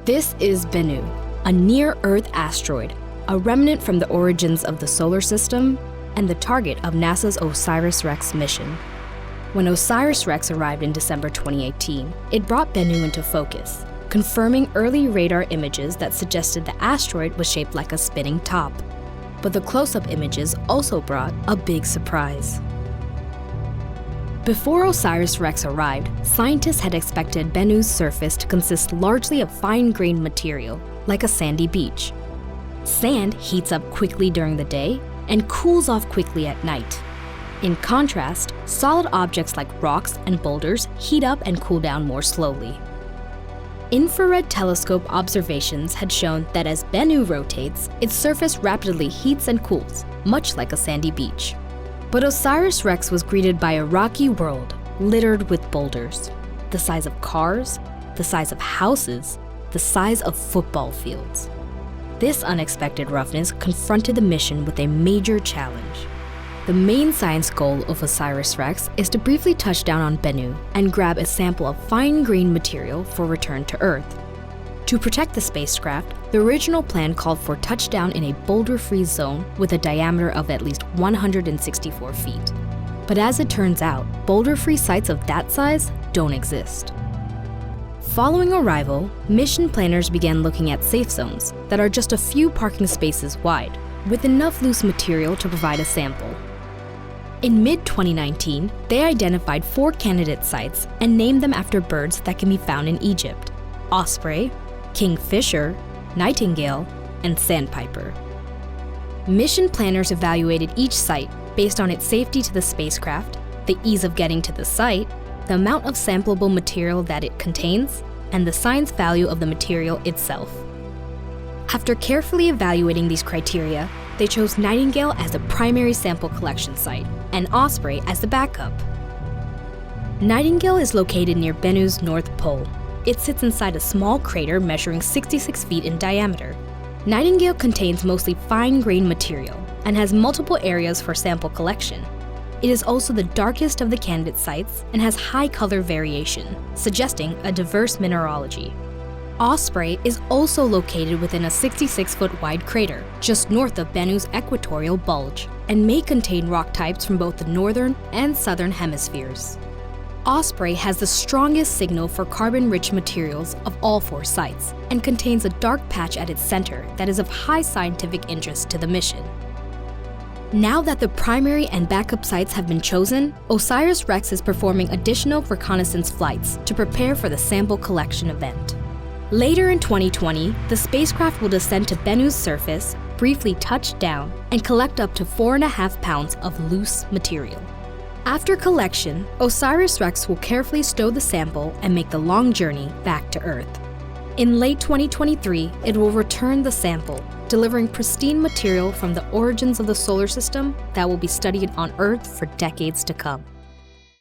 This is Bennu, a near-Earth asteroid, a remnant from the origins of the solar system and the target of NASA's OSIRIS-REx mission. When OSIRIS-REx arrived in December 2018, it brought Bennu into focus, confirming early radar images that suggested the asteroid was shaped like a spinning top. But the close-up images also brought a big surprise. Before OSIRIS-REx arrived, scientists had expected Bennu's surface to consist largely of fine-grained material, like a sandy beach. Sand heats up quickly during the day and cools off quickly at night. In contrast, solid objects like rocks and boulders heat up and cool down more slowly. Infrared telescope observations had shown that as Bennu rotates, its surface rapidly heats and cools, much like a sandy beach. But OSIRIS-REx was greeted by a rocky world littered with boulders, the size of cars, the size of houses, the size of football fields. This unexpected roughness confronted the mission with a major challenge. The main science goal of OSIRIS-REx is to briefly touch down on Bennu and grab a sample of fine-grained material for return to Earth. To protect the spacecraft, the original plan called for touchdown in a boulder-free zone with a diameter of at least 164 feet. But as it turns out, boulder-free sites of that size don't exist. Following arrival, mission planners began looking at safe zones that are just a few parking spaces wide, with enough loose material to provide a sample. In mid-2019, they identified 4 candidate sites and named them after birds that can be found in Egypt: osprey, kingfisher, nightingale, and sandpiper. Mission planners evaluated each site based on its safety to the spacecraft, the ease of getting to the site, the amount of sampleable material that it contains, and the science value of the material itself. After carefully evaluating these criteria, they chose Nightingale as the primary sample collection site and Osprey as the backup. Nightingale is located near Bennu's North Pole. It sits inside a small crater measuring 66 feet in diameter. Nightingale contains mostly fine-grained material and has multiple areas for sample collection. It is also the darkest of the candidate sites and has high color variation, suggesting a diverse mineralogy. Osprey is also located within a 66-foot wide crater just north of Bennu's equatorial bulge and may contain rock types from both the northern and southern hemispheres. Osprey has the strongest signal for carbon-rich materials of all 4 sites and contains a dark patch at its center that is of high scientific interest to the mission. Now that the primary and backup sites have been chosen, OSIRIS-REx is performing additional reconnaissance flights to prepare for the sample collection event. Later in 2020, the spacecraft will descend to Bennu's surface, briefly touch down, and collect up to 4.5 pounds of loose material. After collection, OSIRIS-REx will carefully stow the sample and make the long journey back to Earth. In late 2023, it will return the sample, delivering pristine material from the origins of the solar system that will be studied on Earth for decades to come.